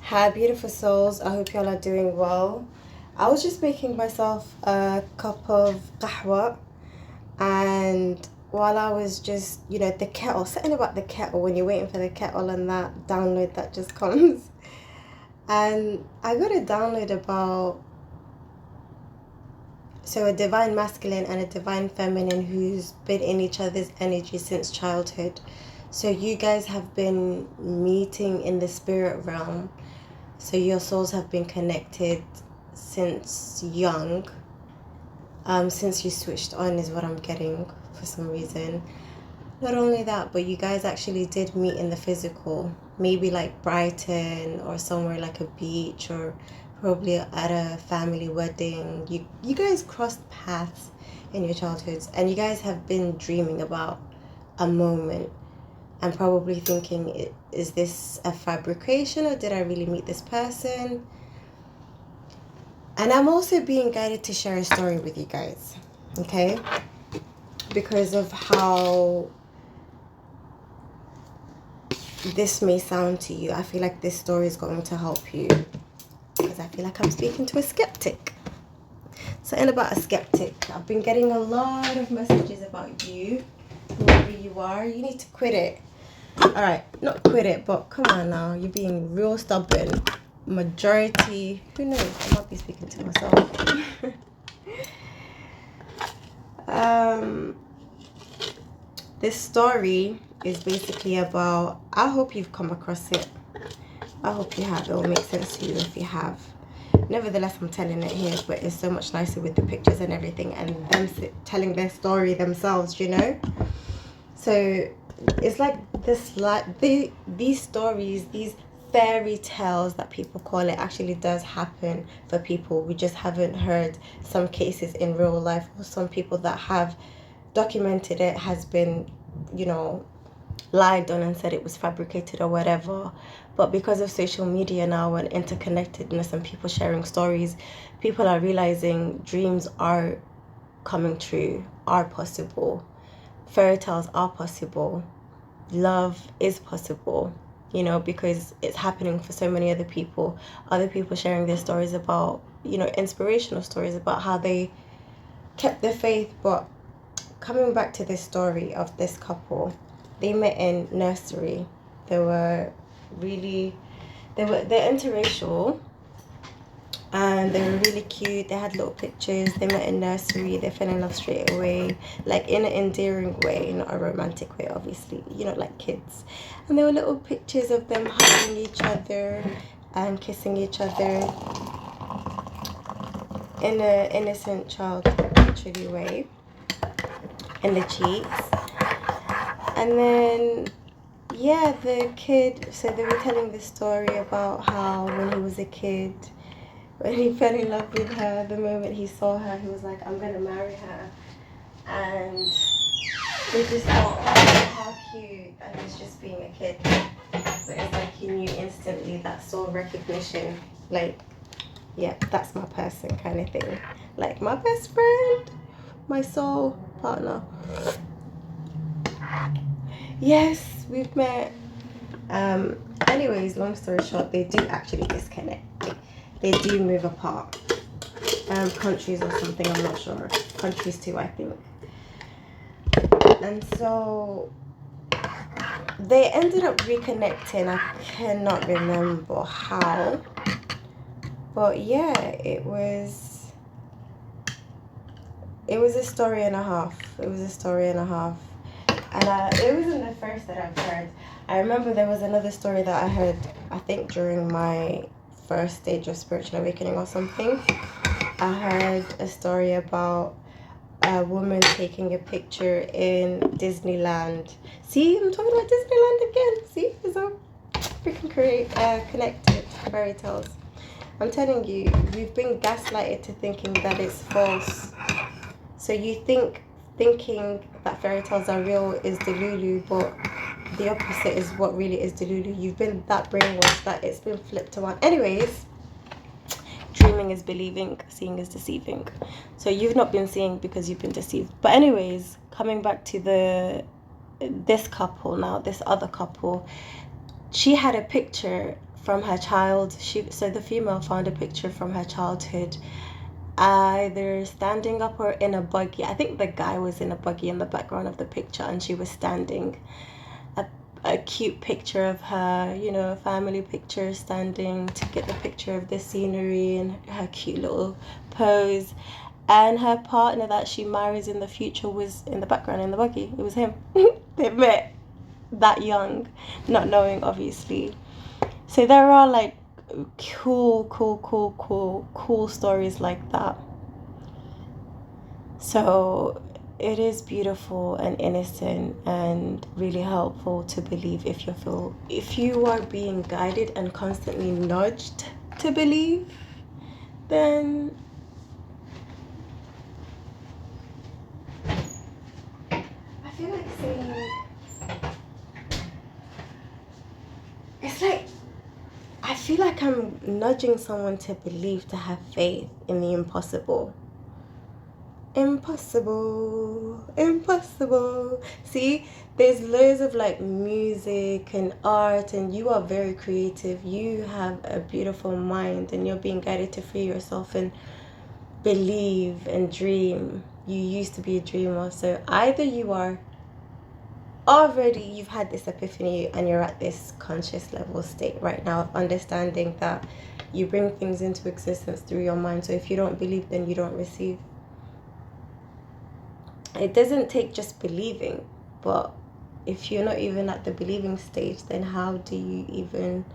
Hi, beautiful souls. I hope y'all are doing well. I was just making myself a cup of qahwa, and while I was just, the kettle, something about the kettle when you're waiting for the kettle and that download that just comes. And I got a download about, a divine masculine and a divine feminine who's been in each other's energy since childhood. So you guys have been meeting in the spirit realm. So your souls have been connected since young. Since you switched on is what I'm getting for some reason. Not only that, but you guys actually did meet in the physical. Maybe like Brighton or somewhere like a beach, or probably at a family wedding. You guys crossed paths in your childhoods, and you guys have been dreaming about a moment and probably thinking, is this a fabrication or did I really meet this person? And I'm also being guided to share a story with you guys, okay? Because of how this may sound to you, I feel like this story is going to help you, because I feel like I'm speaking to a skeptic. Something about a skeptic. I've been getting a lot of messages about you, whoever you are. You need to quit it. Alright, not quit it, but come on now. You're being real stubborn. Majority, who knows? I might be speaking to myself. This story is basically about, I hope you've come across it. I hope you have. It will make sense to you if you have. Nevertheless, I'm telling it here, but it's so much nicer with the pictures and everything, and them telling their story themselves, So it's like this, these stories, these fairy tales that people call it, actually does happen for people. We just haven't heard some cases in real life, or some people that have documented it has been, lied on and said it was fabricated or whatever. But because of social media now and interconnectedness and people sharing stories, people are realizing dreams are coming true, are possible. Fairy tales are possible. Love is possible, because it's happening for so many other people. Other people sharing their stories about, inspirational stories about how they kept their faith. But coming back to this story of this couple, they met in nursery. They're interracial, and they were really cute. They had little pictures. They met in nursery. They fell in love straight away, like in an endearing way, not a romantic way, obviously, like kids. And there were little pictures of them hugging each other and kissing each other in an innocent child naturally way, in the cheeks. And then the kid, so they were telling the story about how when he was a kid, when he fell in love with her, the moment he saw her, he was like, I'm going to marry her. And they just thought, oh, how cute. And he's just being a kid. But it's like he knew instantly, that soul recognition. Like, yeah, that's my person kind of thing. Like my best friend, my soul partner. Yes, we've met. Anyways, long story short, they do actually disconnect. They do move apart. Countries or something, I'm not sure. Countries too, I think. And so they ended up reconnecting. I cannot remember how. But yeah, it was a story and a half. It was a story and a half. And it wasn't the first that I've heard. I remember there was another story that I heard, I think during my first stage of spiritual awakening or something. I heard a story about a woman taking a picture in Disneyland. See, I'm talking about Disneyland again. See, it's all freaking connected fairy tales. I'm telling you, we've been gaslighted to thinking that it's false. So you thinking that fairy tales are real is delulu, but the opposite is what really is delulu. You've been that brainwashed that it's been flipped around. Anyways, dreaming is believing, seeing is deceiving. So you've not been seeing because you've been deceived. But anyways, coming back to this couple now, this other couple, she had a picture from her child. So the female found a picture from her childhood, either standing up or in a buggy. I think the guy was in a buggy in the background of the picture, and she was standing. A cute picture of her, you know, family picture, standing to get the picture of the scenery and her cute little pose. And her partner that she marries in the future was in the background in the buggy. It was him. They met that young, not knowing obviously. So there are like cool stories like that. So it is beautiful and innocent and really helpful to believe if you are being guided and constantly nudged to believe, then I feel like saying it's like I feel like I'm nudging someone to believe, to have faith in the impossible. Impossible. See, there's loads of like music and art, and you are very creative. You have a beautiful mind, and you're being guided to free yourself and believe and dream. You used to be a dreamer, so either you've had this epiphany and you're at this conscious level state right now of understanding that you bring things into existence through your mind. So if you don't believe, then you don't receive. It doesn't take just believing, but if you're not even at the believing stage, then how do you even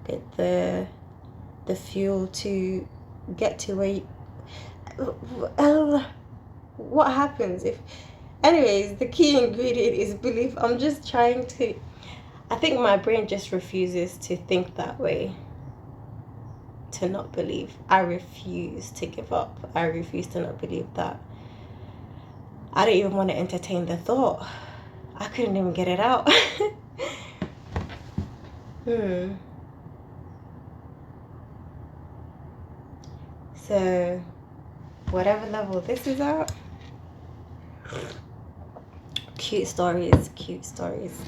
get the fuel to get to where you, what happens if, anyways, the key ingredient is belief. I'm just trying to, I think my brain just refuses to think that way, to not believe. I refuse to give up. I refuse to not believe that. I don't even want to entertain the thought. I couldn't even get it out. So, whatever level this is at, cute stories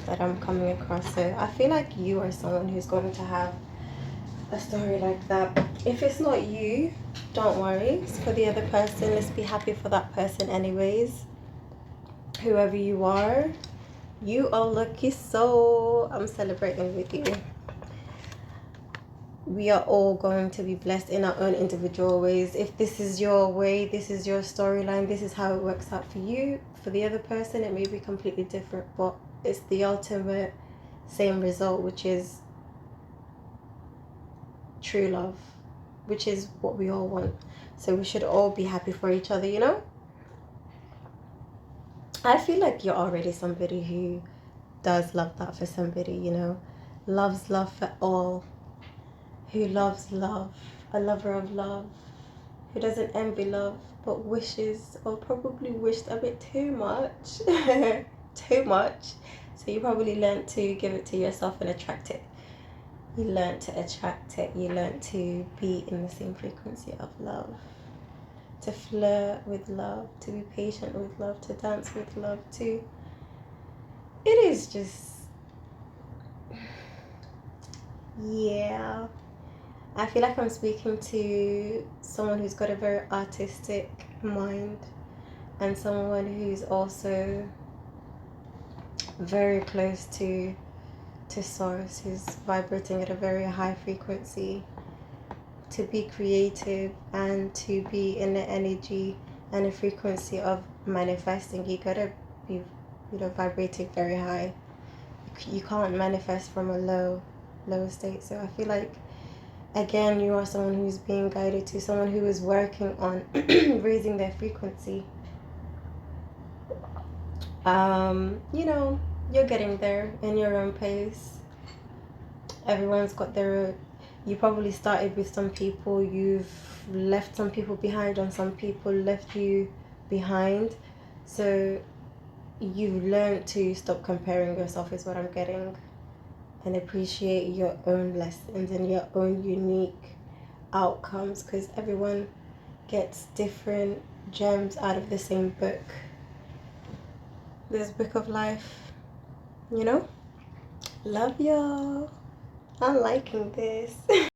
that I'm coming across. So I feel like you are someone who's going to have a story like that. If it's not you, don't worry. It's for the other person. Let's be happy for that person anyways. Whoever you are lucky soul. I'm celebrating with you. We are all going to be blessed in our own individual ways. If this is your way, this is your storyline, this is how it works out for you. For the other person, it may be completely different, but it's the ultimate same result, which is true love, which is what we all want. So we should all be happy for each other, you know? I feel like you're already somebody who does love that for somebody, you know? Loves love for all. Who loves love, a lover of love, who doesn't envy love, but wishes, or probably wished a bit too much. Too much. So you probably learned to give it to yourself and attract it. You learned to attract it. You learned to be in the same frequency of love. To flirt with love, to be patient with love, to dance with love, to... It is just... Yeah. I feel like I'm speaking to someone who's got a very artistic mind, and someone who's also very close to source, who's vibrating at a very high frequency. To be creative and to be in the energy and the frequency of manifesting, you gotta be, vibrating very high. You can't manifest from a low state. So I feel like, again, you are someone who's being guided to someone who is working on raising their frequency. You're getting there in your own pace. Everyone's got their... You probably started with some people, you've left some people behind, and some people left you behind. So you've learned to stop comparing yourself, is what I'm getting, and appreciate your own lessons and your own unique outcomes, because everyone gets different gems out of the same book. This book of life, Love y'all. I'm liking this.